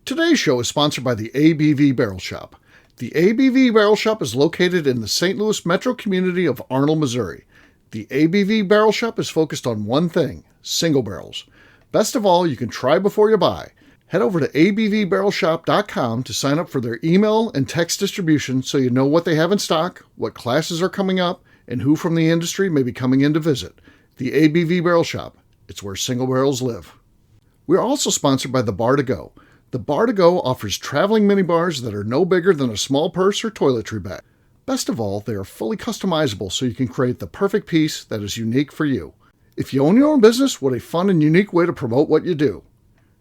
Today's show is sponsored by the ABV Barrel Shop. The ABV Barrel Shop is located in the St. Louis metro community of Arnold, Missouri. The ABV Barrel Shop is focused on one thing, single barrels. Best of all, you can try before you buy. Head over to abvbarrelshop.com to sign up for their email and text distribution so you know what they have in stock, what classes are coming up, and who from the industry may be coming in to visit. The ABV Barrel Shop. It's where single barrels live. We are also sponsored by the Bar to Go. The Bar to Go offers traveling minibars that are no bigger than a small purse or toiletry bag. Best of all, they are fully customizable so you can create the perfect piece that is unique for you. If you own your own business, what a fun and unique way to promote what you do.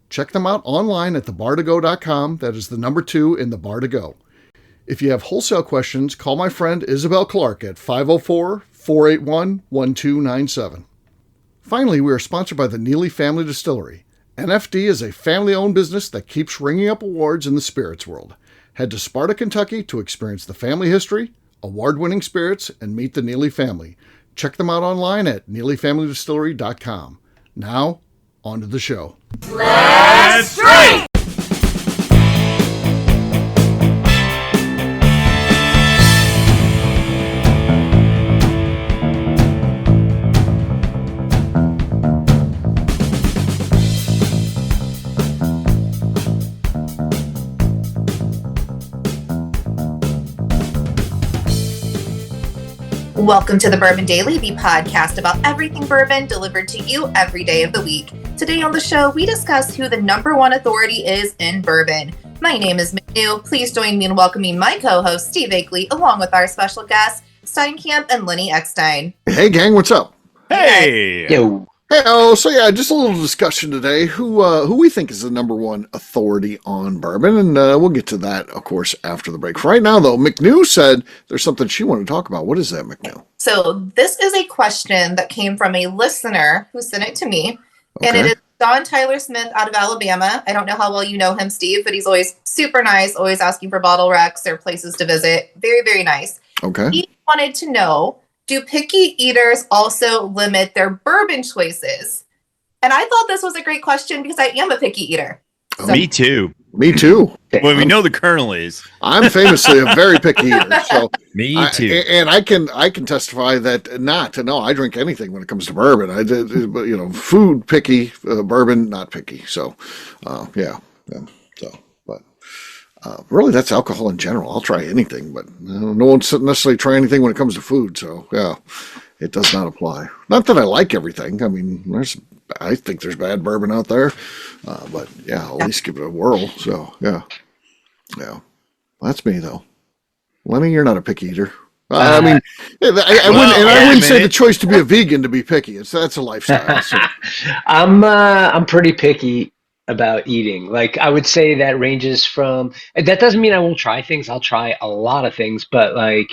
Check them out online at thebar2go.com. That is the number 2 in the Bar to Go. If you have wholesale questions, call my friend Isabel Clark at 504-481-1297. Finally, we are sponsored by the Neely Family Distillery. NFD is a family-owned business that keeps ringing up awards in the spirits world. Head to Sparta, Kentucky to experience the family history, award-winning spirits, and meet the Neely family. Check them out online at neelyfamilydistillery.com. Now, on to the show. Let's drink! Welcome to the Bourbon Daily, the podcast about everything bourbon delivered to you every day of the week. Today on the show, we discuss who the number one authority is in bourbon. My name is McNew. Please join me in welcoming my co-host, Steve Akeley, along with our special guests, Steinkamp and Lenny Eckstein. Hey, gang, what's up? Hey! Yo. Hey, so just a little discussion today. Who we think is the number one authority on bourbon, and we'll get to that, of course, after the break. For right now, though, McNew said there's something she wanted to talk about. What is that, McNew? So this is a question that came from a listener who sent it to me, and Okay. it is Don Tyler Smith out of Alabama. I don't know how well you know him, Steve, but he's always super nice, always asking for bottle recs or places to visit. Very, very nice. Okay. He wanted to know, do picky eaters also limit their bourbon choices? And I thought this was a great question because I am a picky eater. So, Me too. Me too. Well, we know the Colonel is. I'm famously a very picky eater, so Me too. and I can testify that no, I drink anything when it comes to bourbon. I did, but food picky, bourbon not picky. So, yeah. So, but really, that's alcohol in general. I'll try anything, but no one necessarily try anything when it comes to food. So, yeah, it does not apply. Not that I like everything. I mean, I think there's bad bourbon out there, but yeah, I'll at least give it a whirl. So, yeah. That's me though. Lenny, you're not a picky eater. I mean, I wouldn't say the choice to be a vegan to be picky. That's a lifestyle. So. I'm pretty picky about eating. Like, I would say that ranges from, that doesn't mean I won't try things. I'll try a lot of things, but like,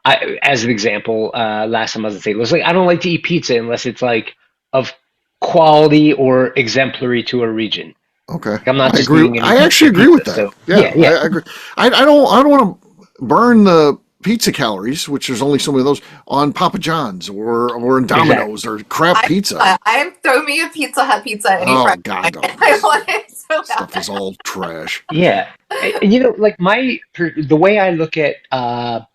as an example, last time I was in St. Louis, like, I don't like to eat pizza unless it's like of quality or exemplary to a region. Okay. Like, I'm not I just agree. eating any I actually agree with pizza, that. so, Yeah, I agree. I don't want to burn the pizza calories, which there's only so many of those, on Papa John's or in Domino's or crap pizza. I'm throwing me a Pizza Hut pizza any Oh, Friday God, night. no. I want it so bad. Stuff is all trash. Yeah. And, like the way I look at, I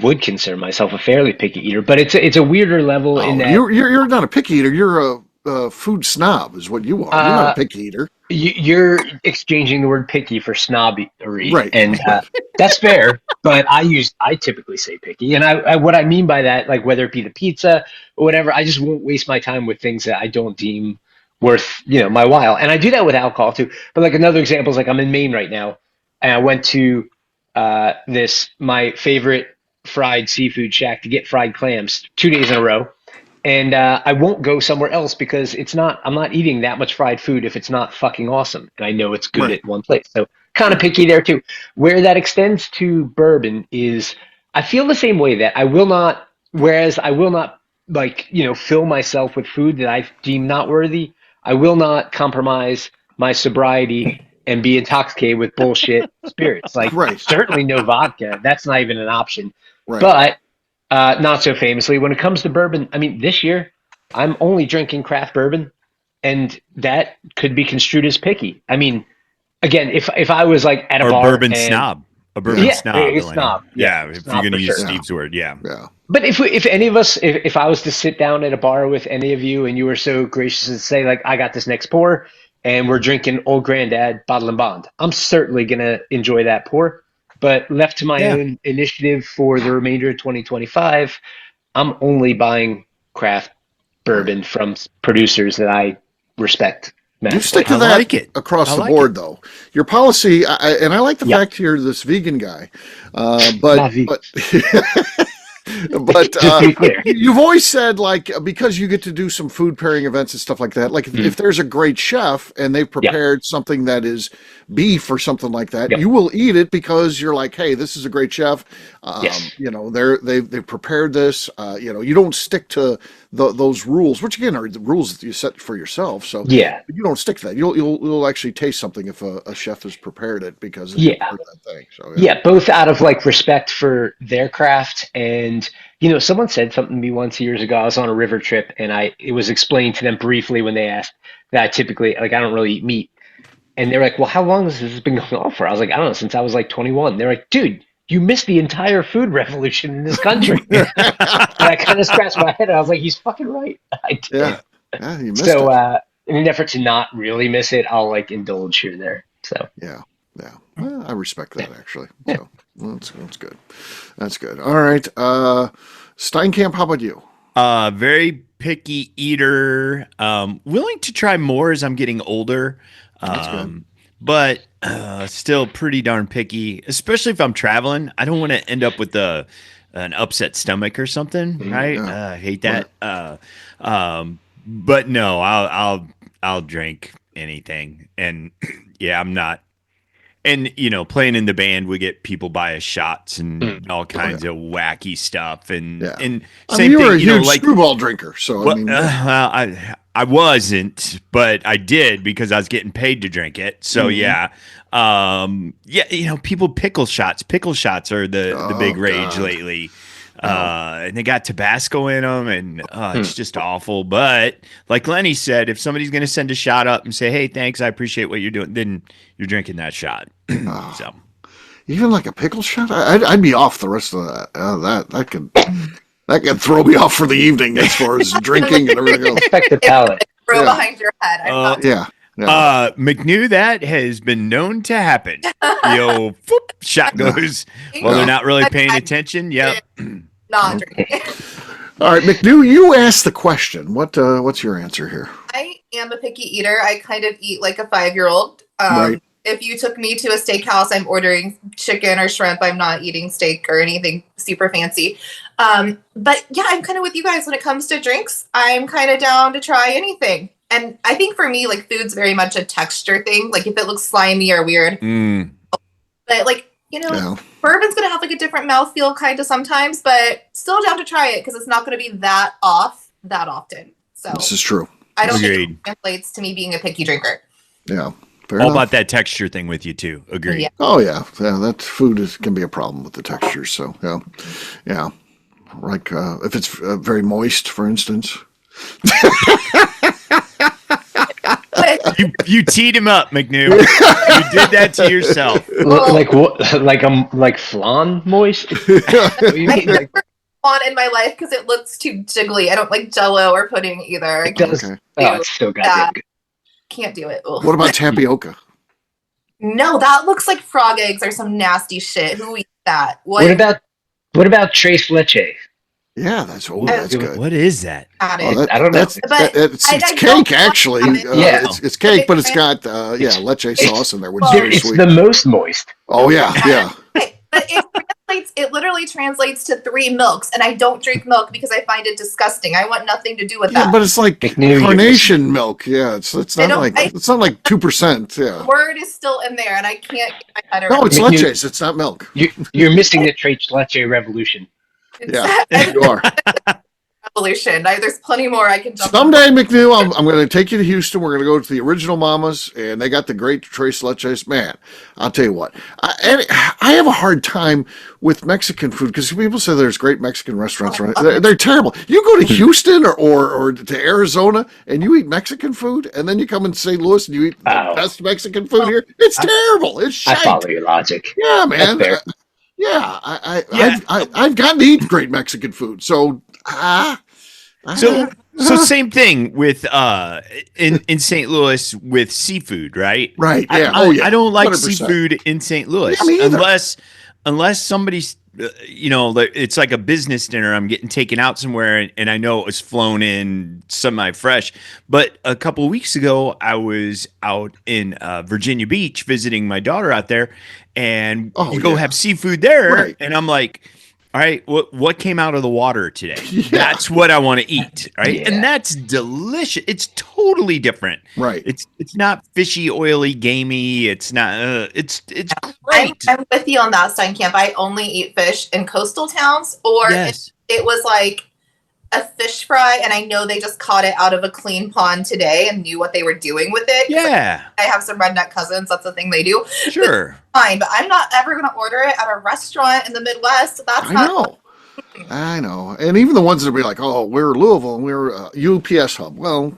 would consider myself a fairly picky eater, but it's a weirder level in that You're not a picky eater. You're a food snob, is what you are. You're not a picky eater. you're exchanging the word picky for snobbery, Right. and that's fair. But I typically say picky, and I what I mean by that, like whether it be the pizza or whatever, I just won't waste my time with things that I don't deem worth my while, and I do that with alcohol too. But like another example is like I'm in Maine right now, and I went to my favorite fried seafood shack to get fried clams 2 days in a row. And I won't go somewhere else because I'm not eating that much fried food if it's not fucking awesome. And I know it's good at one place. So kind of picky there too. Where that extends to bourbon is I feel the same way that I will not like, fill myself with food that I deem not worthy. I will not compromise my sobriety and be intoxicated with bullshit spirits. Like certainly no vodka. That's not even an option. Right. But not so famously, when it comes to bourbon, I mean, this year I'm only drinking craft bourbon, and that could be construed as picky. I mean, again, if I was like at a Or bar bourbon and, snob. A bourbon Yeah, snob. a Lenny. snob. Yeah, Yeah, if snob you're going to for use sure. Steve's word, yeah. Yeah. But if any of us, if I was to sit down at a bar with any of you and you were so gracious as to say, like, I got this next pour and we're drinking Old Grandad Bottle and Bond, I'm certainly going to enjoy that pour. But left to my Yeah. own initiative for the remainder of 2025, I'm only buying craft bourbon from producers that I respect You massively. stick to I that like it. across I the like board, though. Your policy, and I like the Yeah. fact you're this vegan guy, Not but vegan. but Just to be clear. you've always said, like, because you get to do some food pairing events and stuff like that. Like, if there's a great chef and they've prepared something that is beef or something like that, Yep. you will eat it because you're like, hey, this is a great chef. Yes. You know, they've prepared this. You know, you don't stick to those rules, which again are the rules that you set for yourself. So Yeah. you don't stick to that. You'll actually taste something if a chef has prepared it because they Yeah. prepared that thing. So Yeah, both out of like respect for their craft and someone said something to me once years ago. I was on a river trip and it was explained to them briefly when they asked that I typically like I don't really eat meat. And they're like, "Well, how long has this been going on for?" I was like, "I don't know, since I was like 21." They're like, "Dude, you missed the entire food revolution in this country." And I kind of scratched my head and I was like, "He's fucking right." I did. Yeah, you missed So it. in an effort to not really miss it, I'll like indulge here and there. So Yeah. Well, I respect that actually. So that's good. That's good. All right. Steinkamp, how about you? Very picky eater. Willing to try more as I'm getting older. That's good. But still pretty darn picky, especially if I'm traveling. I don't want to end up with an upset stomach or something, right? Yeah. I hate that. But no, I'll drink anything, and yeah, I'm not. And playing in the band, we get people buy us shots and all kinds of wacky stuff, and Yeah. and I same mean, you were thing, a huge like. screwball drinker, so Well, I mean, I wasn't, but I did because I was getting paid to drink it. So yeah, people pickle shots. Pickle shots are the big rage God. lately, and they got Tabasco in them, and it's just awful. But like Lenny said, if somebody's going to send a shot up and say, "Hey, thanks, I appreciate what you're doing," then you're drinking that shot. So even like a pickle shot, I'd be off the rest of that. That could throw me off for the evening as far as drinking and everything else. affect the palate. Throw Yeah. behind your head. I'm not Yeah. McNew, that has been known to happen. Whoop, shot goes. Well, they're not really paying attention. Yep. not drinking. All right, McNew, you asked the question. What's your answer here? I am a picky eater. I kind of eat like a 5-year-old. Right. If you took me to a steakhouse, I'm ordering chicken or shrimp. I'm not eating steak or anything super fancy. But yeah, I'm kind of with you guys when it comes to drinks. I'm kind of down to try anything. And I think for me, like food's very much a texture thing. Like if it looks slimy or weird, but like, bourbon's going to have like a different mouthfeel kind of sometimes, but still down to try it because it's not going to be that off that often. So This is true. I don't Agreed. think it translates to me being a picky drinker. Yeah. Fair All enough. about that texture thing with you too. Agreed. Yeah. Oh yeah. That food can be a problem with the textures. So yeah. Like if it's very moist, for instance. You teed him up, McNew. You did that to yourself. Like what? Like flan moist? What do you I mean? never want in my life because it looks too jiggly. I don't like Jello or pudding either. I It does. Okay. Oh, it's so goddamn good. can't do it. Ugh. What about tapioca? No, that looks like frog eggs or some nasty shit. Who eats that? What about tres leche? Yeah, that's good. What is that? At Oh, it? I don't know. It's I cake don't actually. want it. Yeah. It's cake, but it's got leche sauce in there, which is very It's sweet. the most moist. Oh yeah. But it literally translates to 3 milks, and I don't drink milk because I find it disgusting. I want nothing to do with Yeah, that. but it's like McNew, carnation milk. Yeah, it's not like 2%. The Yeah. word is still in there, and I can't get my head around No, it's it. McNew- leches. It's not milk. You're missing the tres leche revolution. Yeah, you are. solution. There's plenty more I can jump Someday, McNew, I'm going to take you to Houston. We're going to go to the Original Mamas, and they got the great Tres Leches. Man, I'll tell you what. I have a hard time with Mexican food because people say there's great Mexican restaurants. Right? They're terrible. You go to Houston or to Arizona, and you eat Mexican food, and then you come in St. Louis and you eat the best Mexican food here. It's terrible. It's shite. I follow your logic. Yeah, man. I've gotten to eat great Mexican food, so So same thing with in St. Louis with seafood, right? Right. Yeah. I don't like 100%. seafood in St. Louis unless somebody's it's like a business dinner. I'm getting taken out somewhere, and I know it was flown in semi-fresh. But a couple of weeks ago, I was out in Virginia Beach visiting my daughter out there, and you go have seafood there, right. And I'm like, all right, what came out of the water today? Yeah. That's what I want to eat, right? Yeah. And that's delicious. It's totally different, Right. It's not fishy, oily, gamey. It's not. It's great. I'm with you on that, Steinkamp. I only eat fish in coastal towns, or Yes. it was like a fish fry, and I know they just caught it out of a clean pond today and knew what they were doing with it. Yeah, I have some redneck cousins. That's the thing they do. sure. Fine, but I'm not ever going to order it at a restaurant in the Midwest. That's not. I know. And even the ones that be like, oh, we're Louisville and we're UPS hub. Well,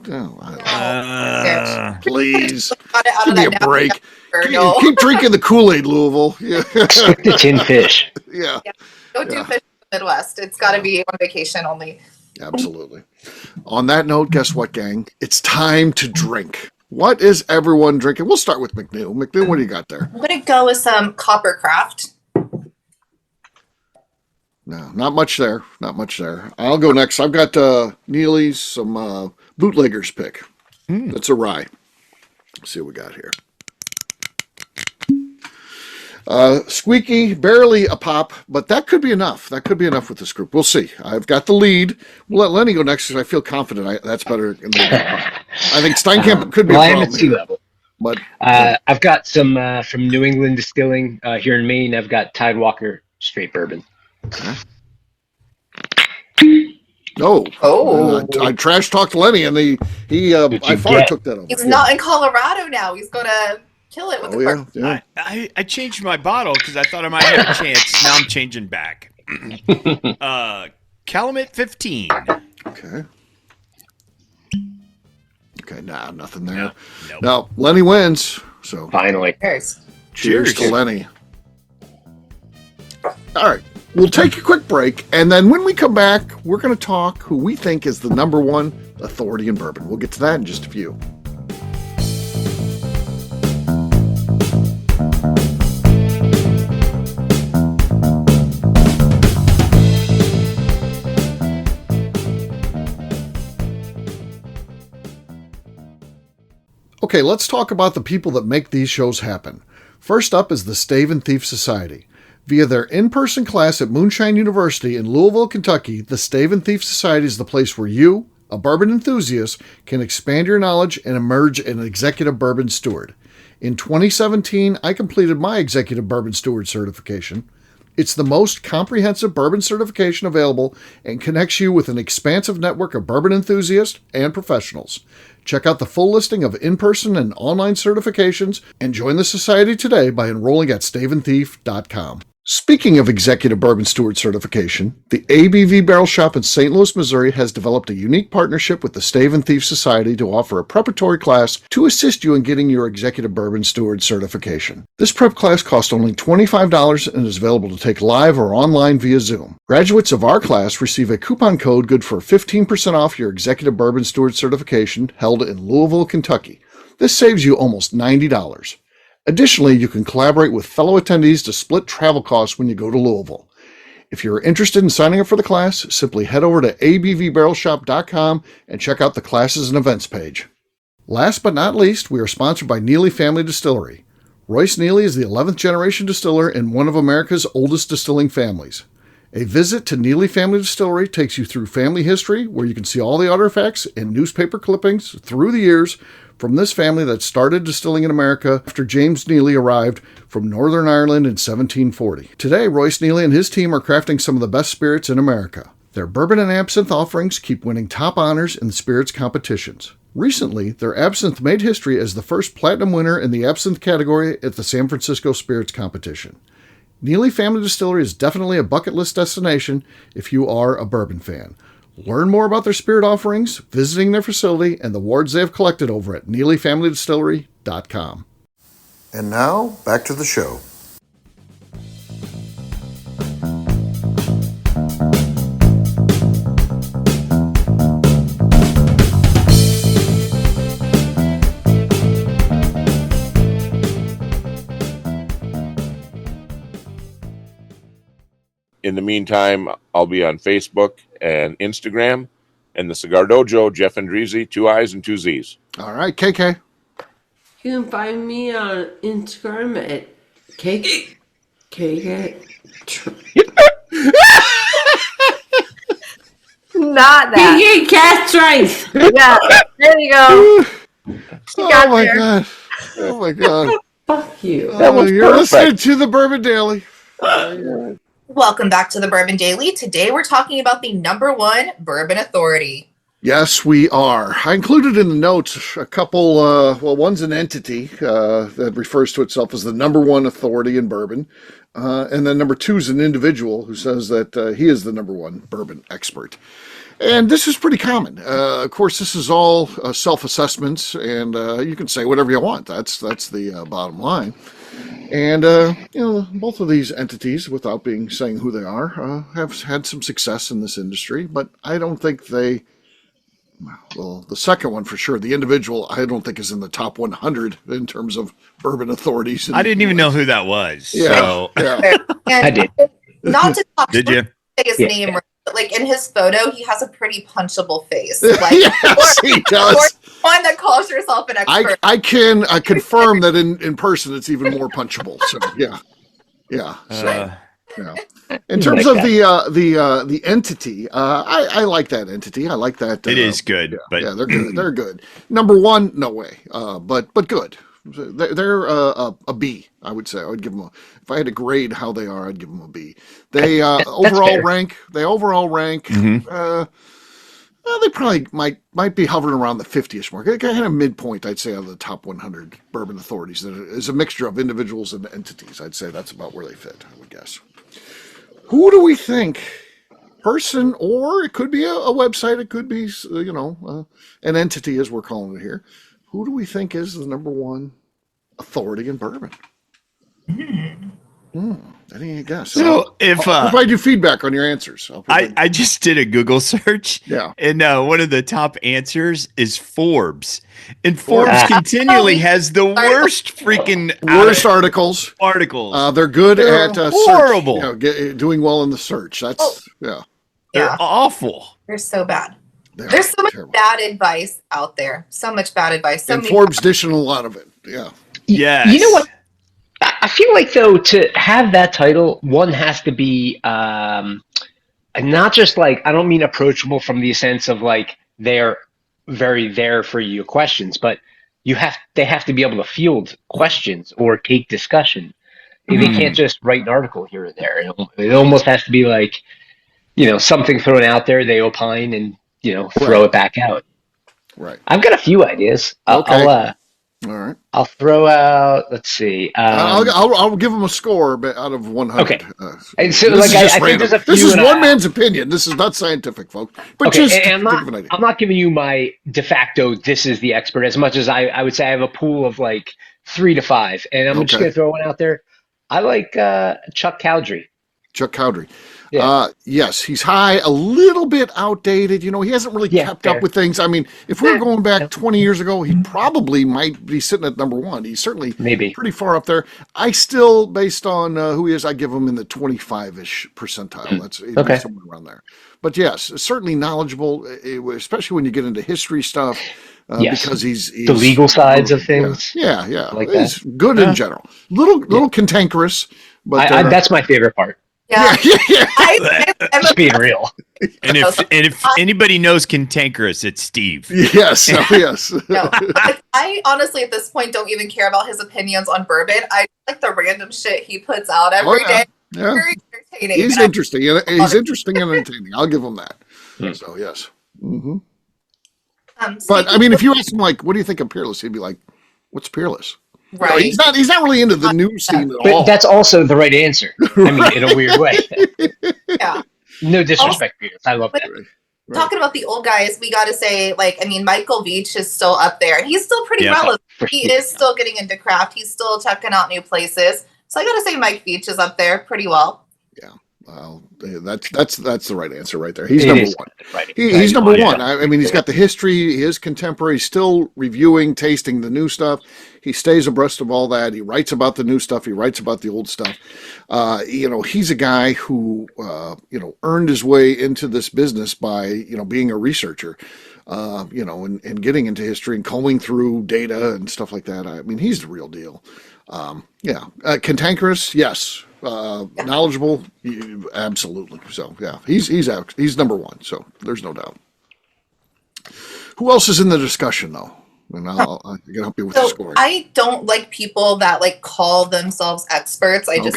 please Got it out give of me a that break. No. Keep drinking the Kool-Aid, Louisville. Yeah. Stick to tin fish. Yeah. Don't do fish in the Midwest. It's got to be on vacation only. Absolutely. On that note, guess what, gang? It's time to drink. What is everyone drinking? We'll start with McNew. McNew, what do you got there? I'm going to go with some Coppercraft. No, not much there. Not much there. I'll go next. I've got Neely's, some bootleggers pick. That's a rye. Let's see what we got here. Squeaky, barely a pop, but that could be enough. That could be enough with this group. We'll see. I've got the lead. We'll let Lenny go next because I feel confident that's better. I think Steinkamp could be a I am problem at sea here. level. But I've got some from New England Distilling here in Maine. I've got Tidewalker Straight Bourbon. okay. I trash talked Lenny, and he by far took that over. He's not in Colorado now. He's going to kill it with the yeah. I changed my bottle because I thought I might have a chance. Now I'm changing back. Calumet 15. Okay. Okay, nothing there. Nope. Now, Lenny wins, so Finally. Cheers. cheers to Lenny. All right, we'll take a quick break, and then when we come back, we're going to talk who we think is the #1 authority in bourbon. We'll get to that in just a few. Okay, let's talk about the people that make these shows happen. First up is the Stave and Thief Society. Via their in-person class at Moonshine University in Louisville, Kentucky, the Stave and Thief Society is the place where you, a bourbon enthusiast, can expand your knowledge and emerge an executive bourbon steward. In 2017, I completed my executive bourbon steward certification. It's the most comprehensive bourbon certification available and connects you with an expansive network of bourbon enthusiasts and professionals. Check out the full listing of in-person and online certifications and join the society today by enrolling at staveandthief.com. Speaking of executive bourbon steward certification, the ABV Barrel Shop in St. Louis, Missouri has developed a unique partnership with the Stave and Thief Society to offer a preparatory class to assist you in getting your executive bourbon steward certification. This prep class costs only $25 and is available to take live or online via Zoom. Graduates of our class receive a coupon code good for 15% off your executive bourbon steward certification held in Louisville, Kentucky. This saves you almost $90. Additionally, you can collaborate with fellow attendees to split travel costs when you go to Louisville. If you're interested in signing up for the class, simply head over to abvbarrelshop.com and check out the classes and events page. Last but not least, we are sponsored by Neely Family Distillery. Royce Neely is the 11th generation distiller in one of America's oldest distilling families. A visit to Neely Family Distillery takes you through family history, where you can see all the artifacts and newspaper clippings through the years from this family that started distilling in America after James Neely arrived from Northern Ireland in 1740. Today, Royce Neely and his team are crafting some of the best spirits in America. Their bourbon and absinthe offerings keep winning top honors in the spirits competitions. Recently, their absinthe made history as the first platinum winner in the absinthe category at the San Francisco Spirits Competition. Neely Family Distillery is definitely a bucket list destination if you are a bourbon fan. Learn more about their spirit offerings, visiting their facility, and the awards they have collected over at NeelyFamilyDistillery.com. And now, back to the show. In the meantime, I'll be on Facebook and Instagram, and the Cigar Dojo, Jeff Andreezy, 2 I's and 2 Z's. All right, KK. You can find me on Instagram at KK. Not that. KK Cat's Rice. Yeah, there you go. Oh my God. Oh my God. Fuck you. You're listening to the Bourbon Daily. Welcome back to the Bourbon Daily. Today we're talking about the #1 bourbon authority. Yes, we are. I included in the notes a couple, one's an entity that refers to itself as the #1 authority in bourbon. And then number 2 is an individual who says that he is the #1 bourbon expert. And this is pretty common. Of course, this is all self-assessments, and you can say whatever you want. That's the bottom line. And, both of these entities, without saying who they are, have had some success in this industry, but I don't think the second one for sure, the individual, I don't think is in the top 100 in terms of bourbon authorities. I didn't even know who that was. Yeah, So. yeah. And I did. Not to talk Did you? say his name, right, but like in his photo, he has a pretty punchable face. Like, Yes, he does. One that calls yourself an expert. I can confirm that in person it's even more punchable. So yeah. So, yeah. In terms of the entity, I like that entity. I like that. It is good, but yeah, they're good. They're good. #1, no way. But good. They're a B, I would say. I would give them if I had to grade how they are, I'd give them a B. They overall rank. They overall rank. They probably might be hovering around the 50ish mark. Kind of midpoint, I'd say, out of the top 100 bourbon authorities. That is a mixture of individuals and entities. I'd say that's about where they fit, I would guess. Who do we think? Person, or it could be a website. It could be, an entity, as we're calling it here. Who do we think is the #1 authority in bourbon? Any guess? So if I'll provide you feedback on your answers. I just did a Google search, yeah, and one of the top answers is Forbes, and Forbes continually has the worst freaking articles. They're good at horrible. Search, doing well in the search. That's they're awful. They're so bad. There's so much bad advice out there. So much bad advice. And Forbes dishing a lot of it. Yeah. Yes. You know what? I feel like, though, to have that title, one has to be not just like, I don't mean approachable from the sense of like they're very there for your questions, but they have to be able to field questions or take discussion. They can't just write an article here or there. It almost has to be like, something thrown out there, they opine and, throw it back out. Right. I've got a few ideas. Okay. All right. I'll throw out. Let's see. I'll give them a score out of 100. Okay. And so, I think there's a few. This is one man's opinion. This is not scientific, folks. But okay, just and I'm not giving you my de facto. This is the expert. As much as I would say I have a pool of like 3 to 5, and I'm just going to throw one out there. I like Chuck Cowdery. Chuck Cowdery. Yeah. Yes, he's high, a little bit outdated. He hasn't really kept up with things. I mean, if we were going back 20 years ago, he probably might be sitting at #1. He's certainly pretty far up there. I still, based on who he is, I give him in the 25-ish percentile. That's somewhere around there. But yes, certainly knowledgeable, especially when you get into history stuff. Because he's the legal sides of things. Yeah. Like he's good in general. Little cantankerous, but that's my favorite part. Yeah. I'm just being real. And if anybody knows cantankerous, it's Steve. Yes. Yes. No, I honestly at this point don't even care about his opinions on bourbon. I like the random shit he puts out every day. Yeah, Very entertaining. he's interesting. He's interesting and entertaining. I'll give him that. So yes. Mm-hmm. But I mean, if you ask him like, "What do you think of Peerless?" He'd be like, "What's Peerless?" right. He's not really into the news scene at But all. that's also the right answer. I mean, in a weird way. Yeah. No disrespect, Peerless. I love that. Right. Talking about the old guys, we got to say, like, I mean, Michael Veach is still up there, and he's still pretty relevant. He is still getting into craft. He's still checking out new places. So I got to say, Mike Veach is up there pretty well. Yeah. Well, that's the right answer right there. He's number one. Right. He's number one. I mean, he's got the history. He is contemporary. He's still reviewing, tasting the new stuff. He stays abreast of all that. He writes about the new stuff. He writes about the old stuff. He's a guy who, earned his way into this business by, being a researcher, and getting into history and combing through data and stuff like that. I mean, he's the real deal. Cantankerous, yes. Knowledgeable, absolutely. So yeah, he's number one. So there's no doubt. Who else is in the discussion though? And I can help you with the scoring. I don't like people that like call themselves experts. I just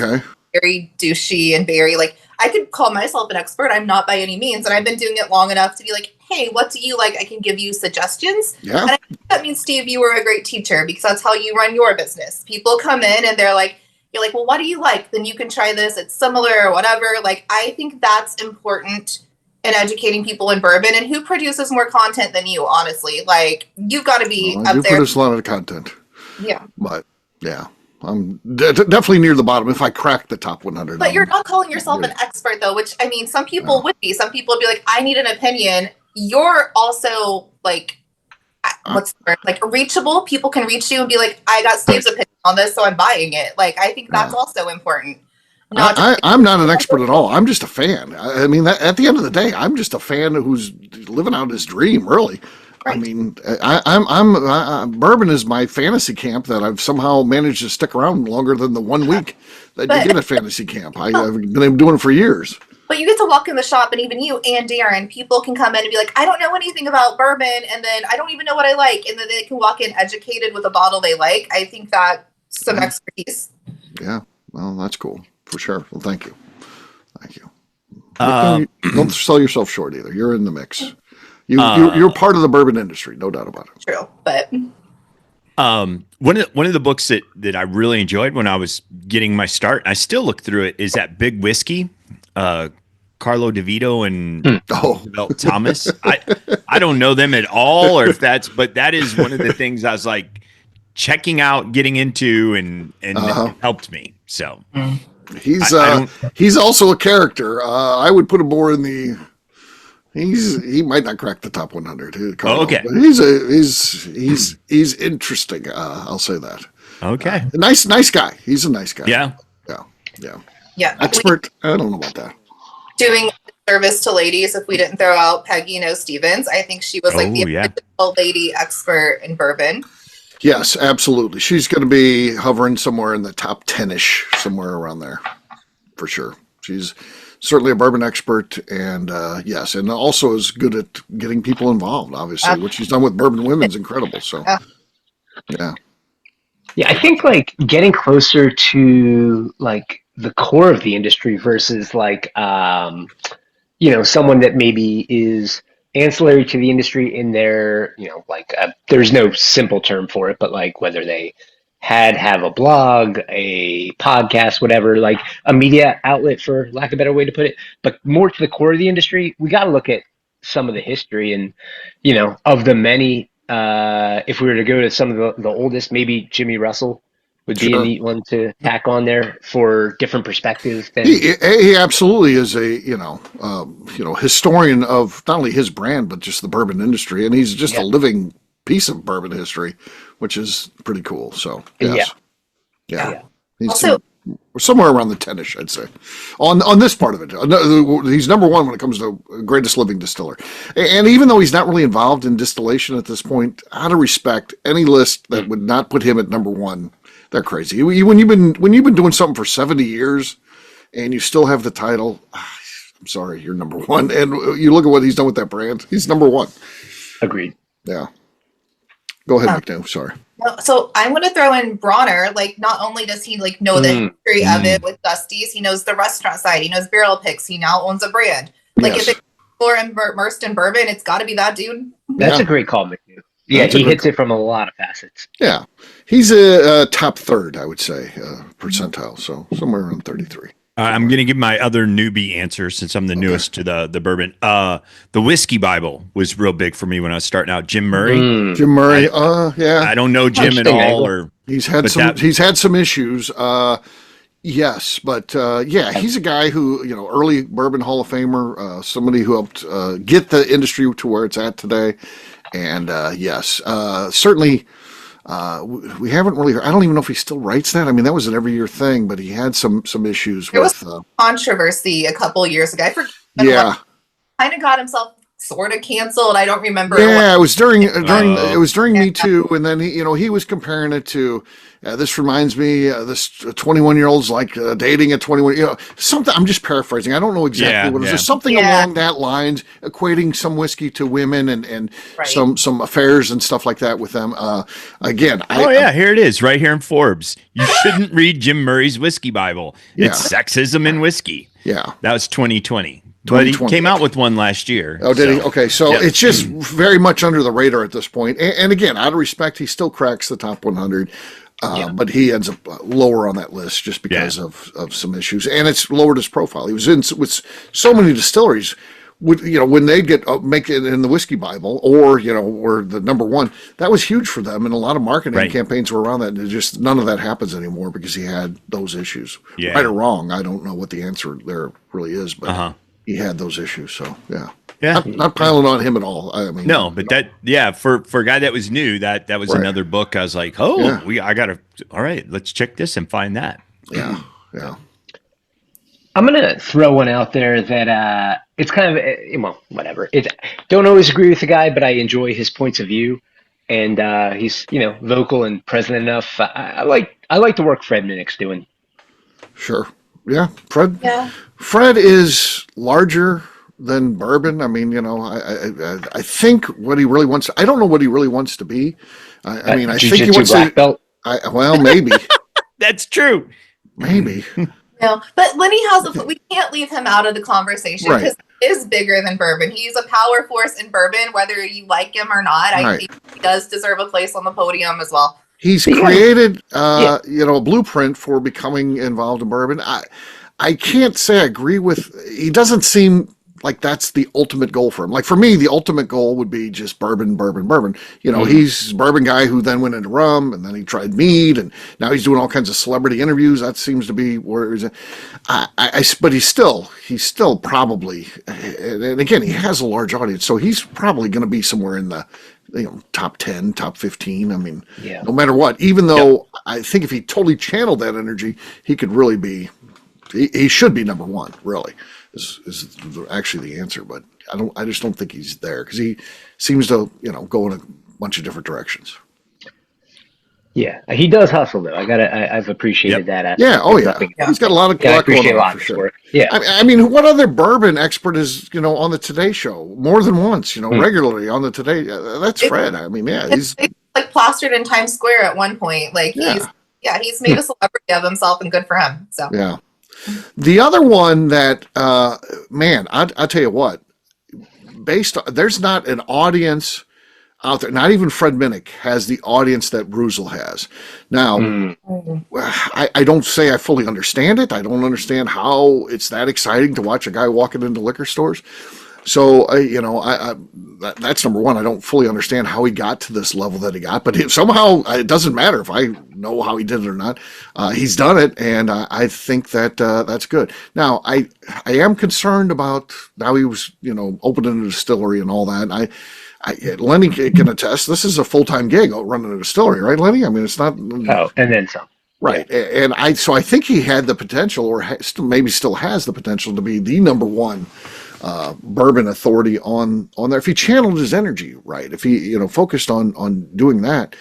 very douchey and very like, I could call myself an expert. I'm not by any means, and I've been doing it long enough to be like, hey, what do you like? I can give you suggestions. Yeah. And I think that means, Steve, you were a great teacher because that's how you run your business. People come in and they're like, you're like, well, what do you like? Then you can try this. It's similar or whatever. Like, I think that's important in educating people in bourbon. And who produces more content than you, honestly? Like, you've got to be up there. You produce a lot of content. Yeah. But, yeah. I'm definitely near the bottom if I crack the top 100. But you're not calling yourself an expert, though, which, I mean, some people would be. Some people would be like, I need an opinion. You're also, like, what's the word? Like, reachable. People can reach you and be like, I got Steve's opinion on this, so I'm buying it. Like, I think that's also important. I'm not an expert at all. I'm just a fan. I mean, at the end of the day, I'm just a fan who's living out his dream, really. Right. I mean, I'm bourbon is my fantasy camp that I've somehow managed to stick around longer than the 1 week that you get at fantasy camp. I've been doing it for years. But you get to walk in the shop, and even you and Darren, people can come in and be like, I don't know anything about bourbon, and then I don't even know what I like, and then they can walk in educated with a bottle they like. I think that's some expertise. Yeah, well, that's cool for sure. Well, thank you. Don't sell yourself short either. You're in the mix. You're part of the bourbon industry, no doubt about it. True, but one of the books that I really enjoyed when I was getting my start, I still look through it, is that Big Whiskey, Carlo DeVito and Roosevelt Thomas. I don't know them at all, but that is one of the things I was like checking out, getting into, and it helped me. So he's also a character. I would put him more in the. He might not crack the top 100. Carlo, but he's interesting. I'll say that. Okay, nice guy. He's a nice guy. Yeah. Expert. I don't know about that. Doing service to ladies. If we didn't throw out Peggy No Stevens, I think she was like the original lady expert in bourbon. Yes, absolutely. She's going to be hovering somewhere in the top 10-ish, somewhere around there, for sure. She's certainly a bourbon expert, and yes, and also is good at getting people involved. Obviously, what she's done with Bourbon Women's incredible. So, yeah. I think like getting closer to like the core of the industry versus like someone that maybe is ancillary to the industry in their there's no simple term for it, but like whether they have a blog, a podcast, whatever, like a media outlet, for lack of a better way to put it, but more to the core of the industry, we got to look at some of the history and, of the many, if we were to go to some of the oldest, maybe Jimmy Russell would be a neat one to tack on there for different perspectives. He absolutely is a, historian of not only his brand, but just the bourbon industry. And he's just a living piece of bourbon history, which is pretty cool. So, yes. Yeah. He's also, somewhere around the 10-ish, I'd say, on this part of it. He's number one when it comes to greatest living distiller. And even though he's not really involved in distillation at this point, out of respect, any list that would not put him at number one, they're crazy. When you've been doing something for 70 years and you still have the title, I'm sorry, you're number one. And you look at what he's done with that brand, he's number one. Agreed. Yeah. Go ahead, McNew. Sorry. So I'm going to throw in Bronner. Like, not only does he like know the history of it with Dusty's, he knows the restaurant side. He knows barrel picks. He now owns a brand. Like, if it's more immersed in bourbon, it's got to be that dude. That's a great call, McNew. Yeah, he hits it from a lot of facets. Yeah, he's a top third, I would say, percentile. So somewhere around 33. I'm going to give my other newbie answer since I'm the newest to the bourbon. The Whiskey Bible was real big for me when I was starting out. Jim Murray. Jim Murray. Yeah. I don't know Jim at all, or he's had some issues. Yes, but yeah, he's a guy who, early Bourbon Hall of Famer, somebody who helped get the industry to where it's at today. And yes, certainly. We haven't really. I don't even know if he still writes that. I mean, that was an every year thing, but he had some issues with. There was controversy a couple years ago. I forget. Yeah, kind of got himself sort of canceled. I don't remember. Yeah, it was during it was during Me Too, and then he was comparing it to. This reminds me, this 21-year-old's like dating a 21. Something. I'm just paraphrasing. I don't know exactly what it was. There's something along that lines, equating some whiskey to women and some affairs and stuff like that with them. Again, here it is, right here in Forbes. You shouldn't read Jim Murray's Whiskey Bible. It's sexism in whiskey. Yeah, that was 2020. But he came out with one last year. Oh, did he? Okay, so it's just very much under the radar at this point. And again, out of respect, he still cracks the top 100. But he ends up lower on that list just because of some issues, and it's lowered his profile. He was in with so many distilleries. When they make it in the Whiskey Bible, or the number one, that was huge for them, and a lot of marketing campaigns were around that. And just none of that happens anymore because he had those issues. Yeah. Right or wrong, I don't know what the answer there really is, but he had those issues. So yeah. Not piling on him at all. I mean, no, but for a guy that was new, that was another book. I was like, all right, let's check this and find that. Yeah. I'm gonna throw one out there that it's kind of whatever. Don't always agree with the guy, but I enjoy his points of view, and he's vocal and present enough. I like the work Fred Minnick's doing. Sure. Yeah, Fred. Yeah. Fred is larger than bourbon. I mean, I think what he really wants. I don't know what he really wants to be. I mean, I think he wants black belt. Well, maybe. That's true. Maybe. No, but Lenny we can't leave him out of the conversation because he is bigger than bourbon. He's a power force in bourbon, whether you like him or not. I think he does deserve a place on the podium as well. He's created, a blueprint for becoming involved in bourbon. I can't say I agree with. He doesn't seem like that's the ultimate goal for him. Like for me, the ultimate goal would be just bourbon. He's a bourbon guy who then went into rum, and then he tried mead, and now he's doing all kinds of celebrity interviews. That seems to be where he's at. But he's still probably, and again, he has a large audience, so he's probably going to be somewhere in the top 10, top 15. I mean, no matter what, even though I think if he totally channeled that energy, he could really be, he should be number one, really. Is actually the answer, but I just don't think he's there because he seems to go in a bunch of different directions. Yeah, he does hustle though. I've appreciated that. He's got a lot of I appreciate a lot of his work. Yeah, I mean, what other bourbon expert is on the Today Show more than once? Regularly on the Today. That's Fred. I mean, he's like plastered in Times Square at one point. Like he's made a celebrity of himself, and good for him. So yeah. The other one that, I'll tell you what, there's not an audience out there, not even Fred Minnick has the audience that Bruzel has. Now, I don't say I fully understand it. I don't understand how it's that exciting to watch a guy walking into liquor stores. So, that's number one. I don't fully understand how he got to this level that he got, but somehow it doesn't matter if I know how he did it or not. He's done it, and I think that that's good. Now, I am concerned about how he was, opening a distillery and all that. Lenny can attest. This is a full-time gig running a distillery, right, Lenny? I mean, it's not. Oh, and then some. Right, and I think he had the potential, or maybe still has the potential, to be the number one bourbon authority on there. If he channeled his energy right, if he focused on doing that,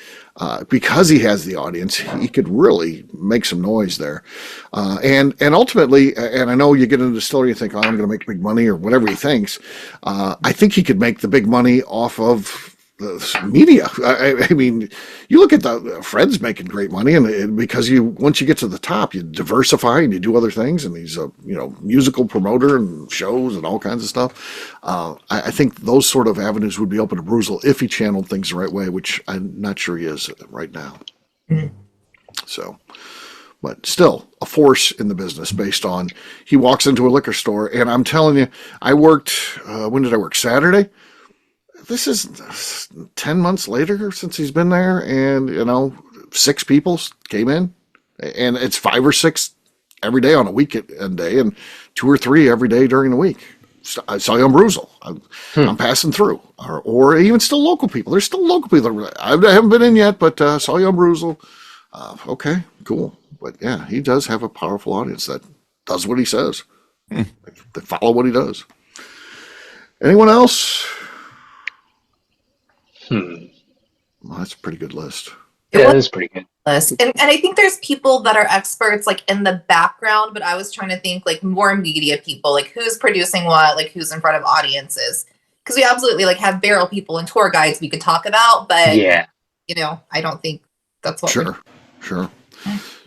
because he has the audience, he could really make some noise there. And ultimately, and I know you get into the distillery, you think, I'm going to make big money or whatever he thinks. I think he could make the big money off of the media. I mean, you look at the Fred's making great money, and because once you get to the top, you diversify and you do other things, and he's a musical promoter and shows and all kinds of stuff. I think those sort of avenues would be open to Bruzel if he channeled things the right way, which I'm not sure he is right now. Mm-hmm. So, but still a force in the business based on he walks into a liquor store, and I'm telling you, I worked. When did I work? Saturday. This is 10 months later since he's been there, and 6 people came in, and it's 5 or 6 every day on a weekend day, and 2 or 3 every day during the week. I saw you on Bruzel. I'm passing through, or even still local people. There's still local people. I haven't been in yet, but saw you on Bruzel. Okay, cool. But yeah, he does have a powerful audience that does what he says. They follow what he does. Anyone else? Well, that's a pretty good list. Yeah, that is pretty good. List. And I think there's people that are experts like in the background, but I was trying to think like more media people, like who's producing what, like who's in front of audiences. Because we absolutely like have barrel people and tour guides we could talk about, but yeah, I don't think that's what Sure.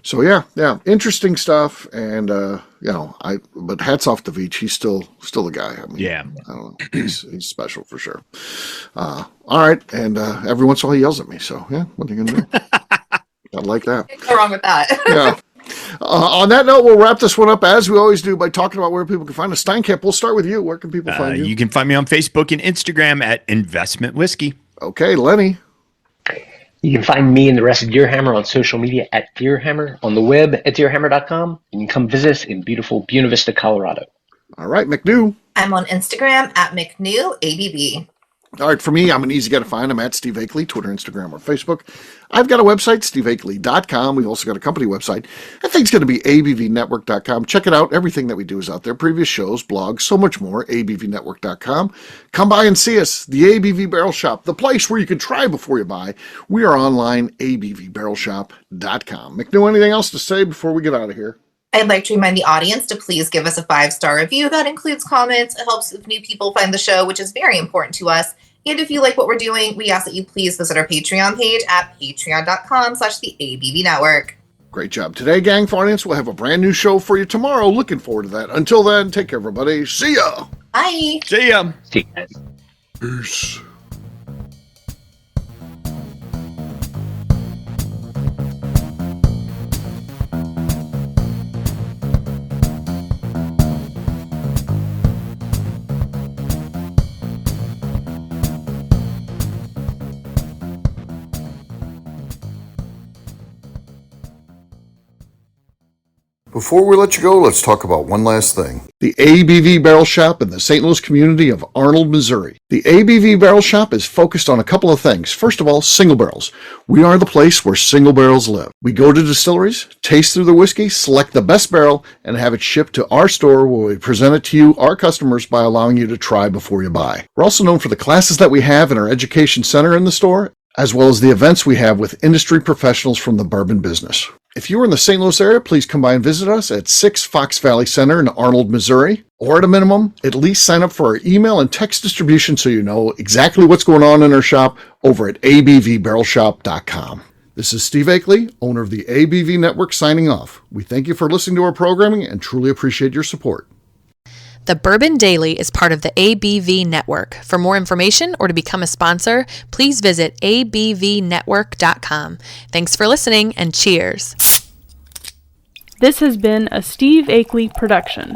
So yeah, interesting stuff, and but hats off to Veach. He's still the guy. I mean, yeah, I don't know. He's special for sure. All right, and every once in a while he yells at me. So yeah, what are you gonna do? I like that. Can't go wrong with that. Yeah. On that note, we'll wrap this one up as we always do by talking about where people can find us. Steinkamp, we'll start with you. Where can people find you? You can find me on Facebook and Instagram at Investment Whiskey. Okay, Lenny. You can find me and the rest of Deerhammer on social media at Deerhammer, on the web at deerhammer.com, and you can come visit us in beautiful Buena Vista, Colorado. All right, McNew. I'm on Instagram at McNew ABV. All right, for me, I'm an easy guy to find. I'm at Steve Akeley, Twitter, Instagram, or Facebook. I've got a website, steveakeley.com. We've also got a company website. I think it's going to be abvnetwork.com. Check it out. Everything that we do is out there. Previous shows, blogs, so much more, abvnetwork.com. Come by and see us, the ABV Barrel Shop, the place where you can try before you buy. We are online, abvbarrelshop.com. McNew, anything else to say before we get out of here? I'd like to remind the audience to please give us a 5-star review. That includes comments. It helps if new people find the show, which is very important to us. And if you like what we're doing, we ask that you please visit our Patreon page at patreon.com/the ABV Network. Great job today, gang. For audience, we'll have a brand new show for you tomorrow. Looking forward to that. Until then, take care, everybody. See ya. Bye. See ya. See you guys. Peace. Before we let you go, let's talk about one last thing. The ABV Barrel Shop in the St. Louis community of Arnold, Missouri. The ABV Barrel Shop is focused on a couple of things. First of all, single barrels. We are the place where single barrels live. We go to distilleries, taste through the whiskey, select the best barrel, and have it shipped to our store where we present it to you, our customers, by allowing you to try before you buy. We're also known for the classes that we have in our education center in the store, as well as the events we have with industry professionals from the bourbon business. If you are in the St. Louis area, please come by and visit us at 6 Fox Valley Center in Arnold, Missouri. Or at a minimum, at least sign up for our email and text distribution so you know exactly what's going on in our shop over at abvbarrelshop.com. This is Steve Akeley, owner of the ABV Network, signing off. We thank you for listening to our programming and truly appreciate your support. The Bourbon Daily is part of the ABV Network. For more information or to become a sponsor, please visit abvnetwork.com. Thanks for listening and cheers. This has been a Steve Akeley production.